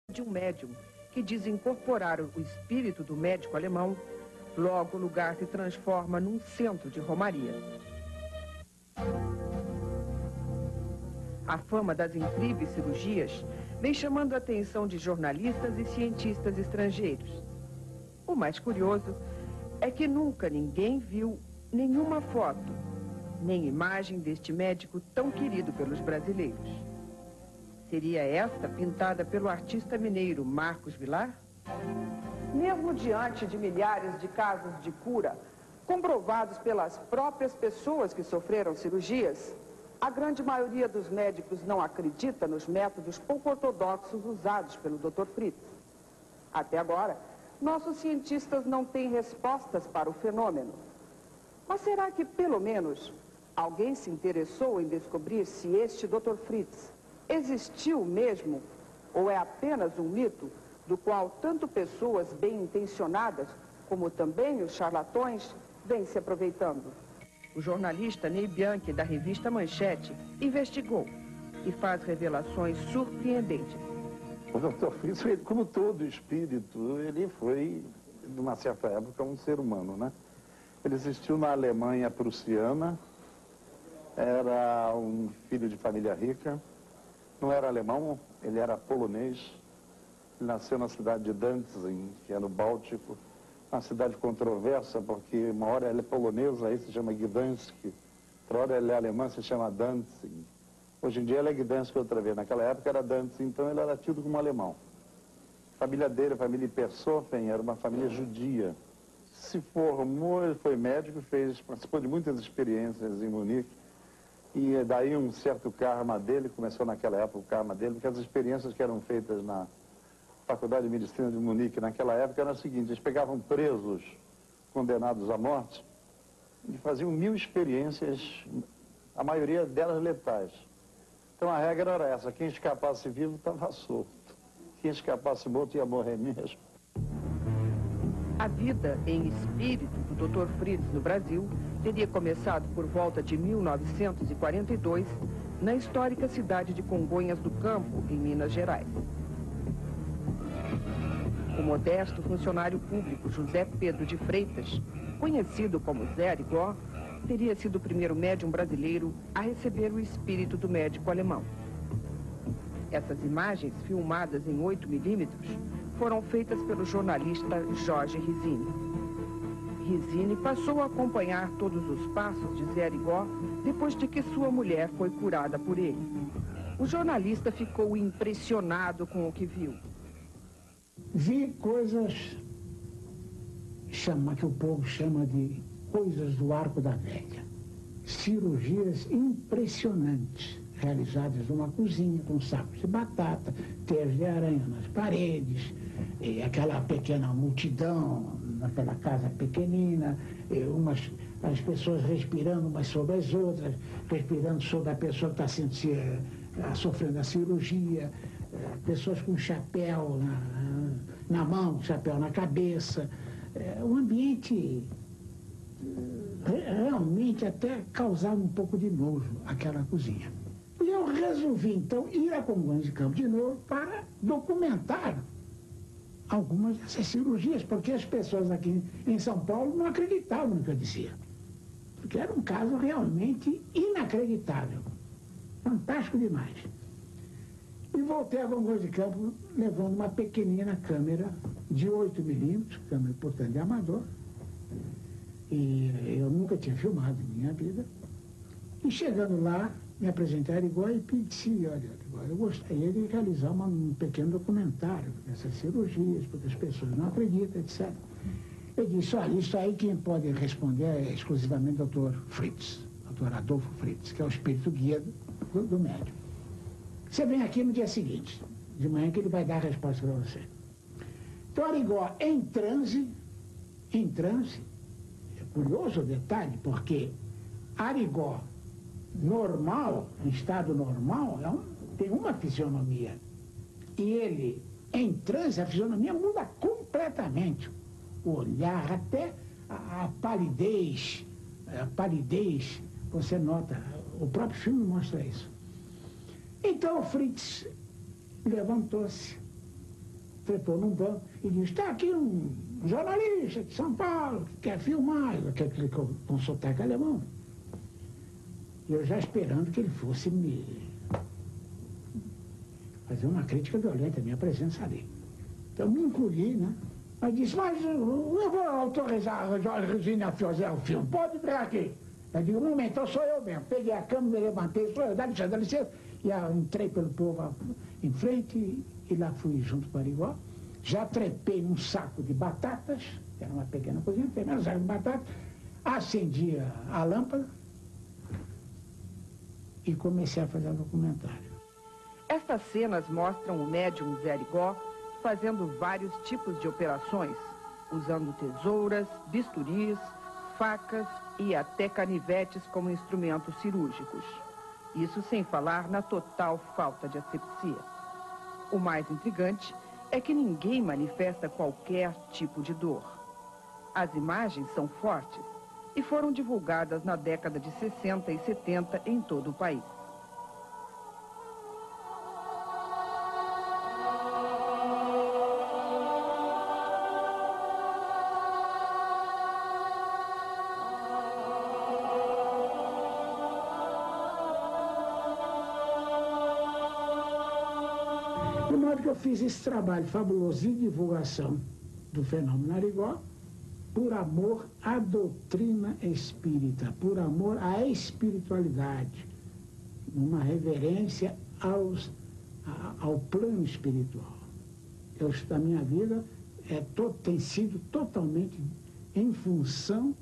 de um médium que diz incorporar o espírito do médico alemão. Logo, o lugar se transforma num centro de romaria. A fama das incríveis cirurgias vem chamando a atenção de jornalistas e cientistas estrangeiros. O mais curioso é que nunca ninguém viu nenhuma foto, nem imagem deste médico tão querido pelos brasileiros. Seria esta pintada pelo artista mineiro Marcos Vilar? Mesmo diante de milhares de casos de cura, comprovados pelas próprias pessoas que sofreram cirurgias, a grande maioria dos médicos não acredita nos métodos pouco ortodoxos usados pelo Dr. Fritz. Até agora, nossos cientistas não têm respostas para o fenômeno. Mas será que, pelo menos, alguém se interessou em descobrir se este Dr. Fritz existiu mesmo ou é apenas um mito do qual tanto pessoas bem-intencionadas como também os charlatões vêm se aproveitando? O jornalista Ney Bianchi, da revista Manchete, investigou e faz revelações surpreendentes. O Dr. Fritz, como todo espírito, ele foi, numa certa época, um ser humano, né? Ele existiu na Alemanha prussiana, era um filho de família rica, não era alemão, ele era polonês. Ele nasceu na cidade de Danzig, que é no Báltico, uma cidade controversa, porque uma hora ela é polonesa, aí se chama Gdansk, outra hora ela é alemã, se chama Danzig. Hoje em dia ela é Gdansk outra vez, naquela época era Danzig, então ele era tido como alemão. A família dele, a família Perssofen, era uma família judia. Se formou, ele foi médico, participou de muitas experiências em Munique, e daí um certo karma dele, começou naquela época o karma dele, porque as experiências que eram feitas na Faculdade de Medicina de Munique naquela época era o seguinte: eles pegavam presos condenados à morte e faziam 1000 experiências, a maioria delas letais. Então a regra era essa: quem escapasse vivo estava solto, quem escapasse morto ia morrer mesmo. A vida em espírito do Dr. Fritz no Brasil teria começado por volta de 1942, na histórica cidade de Congonhas do Campo, em Minas Gerais. O modesto funcionário público José Pedro de Freitas, conhecido como Zé Arigó, teria sido o primeiro médium brasileiro a receber o espírito do médico alemão. Essas imagens, filmadas em 8mm, foram feitas pelo jornalista Jorge Rizzini. Rizzini passou a acompanhar todos os passos de Zé Arigó depois de que sua mulher foi curada por ele. O jornalista ficou impressionado com o que viu. Vi coisas que o povo chama de coisas do arco da velha. Cirurgias impressionantes, realizadas numa cozinha com sacos de batata, teias de aranha nas paredes, e aquela pequena multidão naquela casa pequenina, as pessoas respirando umas sobre as outras, respirando sobre a pessoa que está sofrendo a cirurgia, pessoas com chapéu na mão, chapéu na cabeça, um ambiente realmente até causava um pouco de nojo aquela cozinha. E eu resolvi então ir a Congonhas de Campo de novo para documentar algumas dessas cirurgias, porque as pessoas aqui em São Paulo não acreditavam no que eu dizia, porque era um caso realmente inacreditável, fantástico demais. E voltei a Congonhas de Campo levando uma pequenina câmera de 8mm, câmera, portanto, de amador. E eu nunca tinha filmado em minha vida. E chegando lá, me apresentei a Arigó e pedi: olha, Arigó, eu gostaria de realizar um pequeno documentário dessas cirurgias, porque as pessoas não acreditam, etc. Eu disse: olha, isso aí quem pode responder é exclusivamente o Dr. Fritz, Dr. Adolfo Fritz, que é o espírito guia do médium. Você vem aqui no dia seguinte, de manhã, que ele vai dar a resposta para você. Então, Arigó, em transe, é curioso o detalhe, porque Arigó, normal, em estado normal, tem uma fisionomia. E ele, em transe, a fisionomia muda completamente. O olhar, até a palidez, você nota, o próprio filme mostra isso. Então o Fritz levantou-se trepou num banco e disse, está aqui um jornalista de São Paulo que quer filmar, aquele com sotaque alemão. E eu já esperando que ele fosse me fazer uma crítica violenta à minha presença ali. Então me encolhi, né? Mas disse, mas eu vou autorizar a Regina a fazer o filme, pode vir aqui. Eu digo, um momento, então sou eu mesmo. Peguei a câmera, levantei, sou eu, dá licença. E eu entrei pelo povo em frente e lá fui junto para Arigó. Já trepei num saco de batatas, que era uma pequena cozinha, trepei num saco de batatas, acendi a lâmpada e comecei a fazer o documentário. Estas cenas mostram o médium Zé Arigó fazendo vários tipos de operações, usando tesouras, bisturis, facas e até canivetes como instrumentos cirúrgicos. Isso sem falar na total falta de asepsia. O mais intrigante é que ninguém manifesta qualquer tipo de dor. As imagens são fortes e foram divulgadas na década de 60 e 70 em todo o país. De modo que eu fiz esse trabalho fabuloso de divulgação do fenômeno Arigó por amor à doutrina espírita, por amor à espiritualidade, uma reverência ao plano espiritual. A minha vida tem sido totalmente em função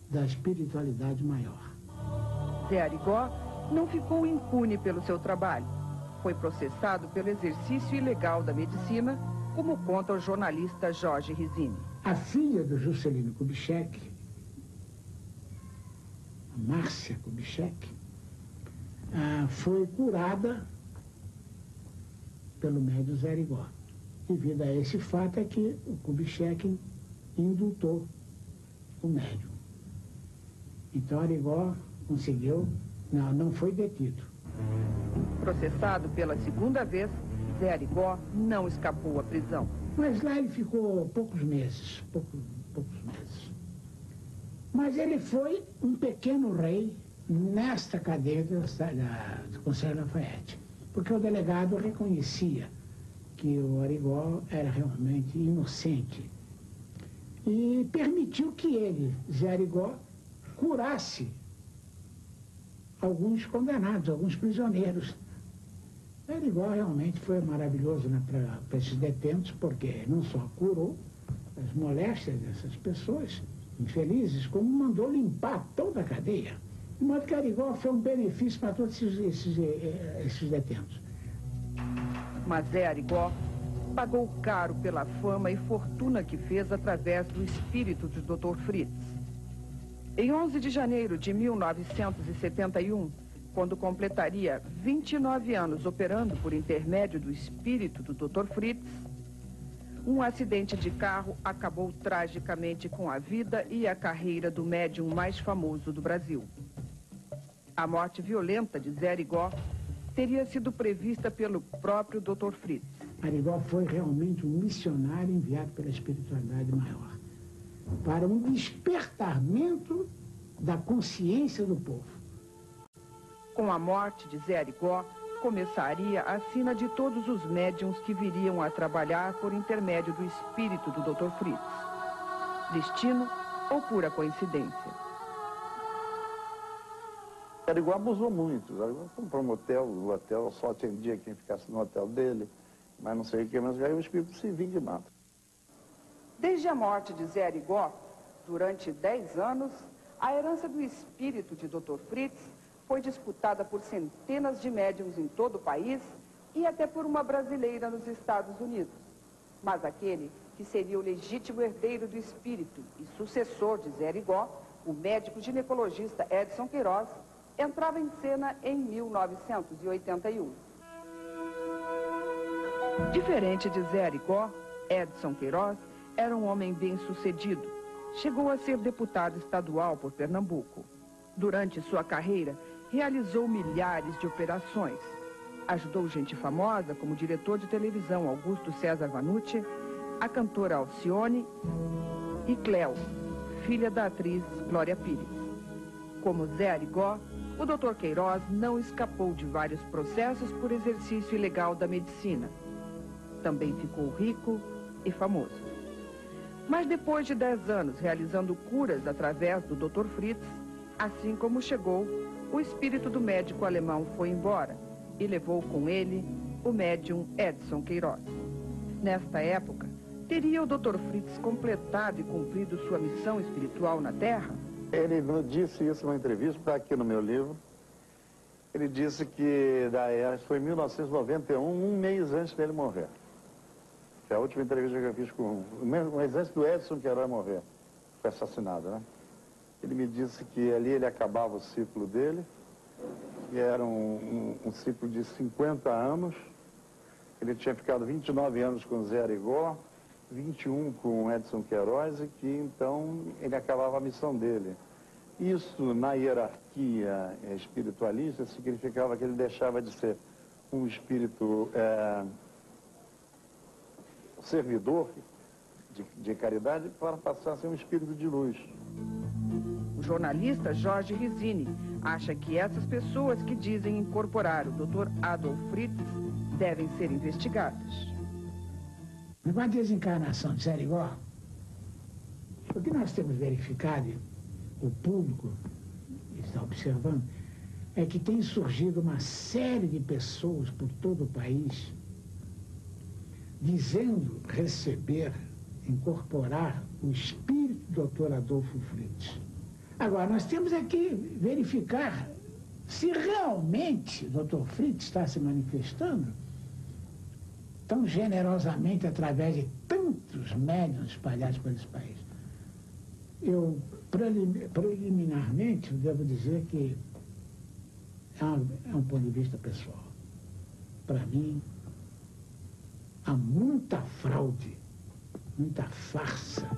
da espiritualidade maior. Zé Arigó não ficou impune pelo seu trabalho. Foi processado pelo exercício ilegal da medicina, como conta o jornalista Jorge Risini. A filha do Juscelino Kubitschek, a Márcia Kubitschek, foi curada pelo médium Zé Arigó. Devido a esse fato é que o Kubitschek indultou o médium. Então Arigó conseguiu, não foi detido. Processado pela segunda vez, Zé Arigó não escapou à prisão. Mas lá ele ficou poucos meses. Mas ele foi um pequeno rei nesta cadeia do Conselho Lafayette, porque o delegado reconhecia que o Arigó era realmente inocente e permitiu que ele, Zé Arigó, curasse alguns condenados, alguns prisioneiros. Arigó realmente foi maravilhoso, né, para esses detentos, porque não só curou as moléstias dessas pessoas infelizes, como mandou limpar toda a cadeia. De modo que Arigó foi um benefício para todos esses detentos. Mas Zé Arigó pagou caro pela fama e fortuna que fez através do espírito de Dr. Fritz. Em 11 de janeiro de 1971, quando completaria 29 anos operando por intermédio do espírito do Dr. Fritz, um acidente de carro acabou tragicamente com a vida e a carreira do médium mais famoso do Brasil. A morte violenta de Zé Arigó teria sido prevista pelo próprio Dr. Fritz. Arigó foi realmente um missionário enviado pela espiritualidade maior para um despertamento da consciência do povo. Com a morte de Zé Arigó, começaria a sina de todos os médiuns que viriam a trabalhar por intermédio do espírito do Dr. Fritz. Destino ou pura coincidência? Arigó abusou muito. Arigó comprou um hotel, o hotel só atendia quem ficasse no hotel dele, mas não sei o que, mas aí o espírito se vinga e mata. Desde a morte de Zé Arigó, durante 10 anos, a herança do espírito de Dr. Fritz foi disputada por centenas de médiums em todo o país e até por uma brasileira nos Estados Unidos. Mas aquele que seria o legítimo herdeiro do espírito e sucessor de Zé Arigó, o médico ginecologista Edson Queiroz, entrava em cena em 1981. Diferente de Zé Arigó, Edson Queiroz era um homem bem-sucedido. Chegou a ser deputado estadual por Pernambuco. Durante sua carreira, realizou milhares de operações. Ajudou gente famosa como o diretor de televisão Augusto César Vanucci, a cantora Alcione e Cléo, filha da atriz Glória Pires. Como Zé Arigó, o Dr. Queiroz não escapou de vários processos por exercício ilegal da medicina. Também ficou rico e famoso. Mas depois de 10 anos realizando curas através do Dr. Fritz, assim como chegou, o espírito do médico alemão foi embora e levou com ele o médium Edson Queiroz. Nesta época, teria o Dr. Fritz completado e cumprido sua missão espiritual na Terra? Ele disse isso numa entrevista, está aqui no meu livro. Ele disse que foi em 1991, um mês antes dele morrer. Que é a última entrevista que eu fiz com um mês antes do Edson Queiroz morrer. Foi assassinado, né? Ele me disse que ali ele acabava o ciclo dele, que era um ciclo de 50 anos. Ele tinha ficado 29 anos com Zé Arigó, 21 com Edson Queiroz, e que então ele acabava a missão dele. Isso, na hierarquia espiritualista, significava que ele deixava de ser um espírito servidor de caridade para passar a ser um espírito de luz. O jornalista Jorge Rizzini acha que essas pessoas que dizem incorporar o Dr. Adolf Fritz devem ser investigadas. Com a desencarnação de Zé Arigó, o que nós temos verificado, o público está observando, é que tem surgido uma série de pessoas por todo o país dizendo receber, incorporar o espírito do Dr. Adolfo Fritz. Agora, nós temos aqui verificar se realmente o Dr. Fritz está se manifestando tão generosamente através de tantos médiuns espalhados por esse país. Eu, preliminarmente, devo dizer que é um ponto de vista pessoal. Para mim, há muita fraude, muita farsa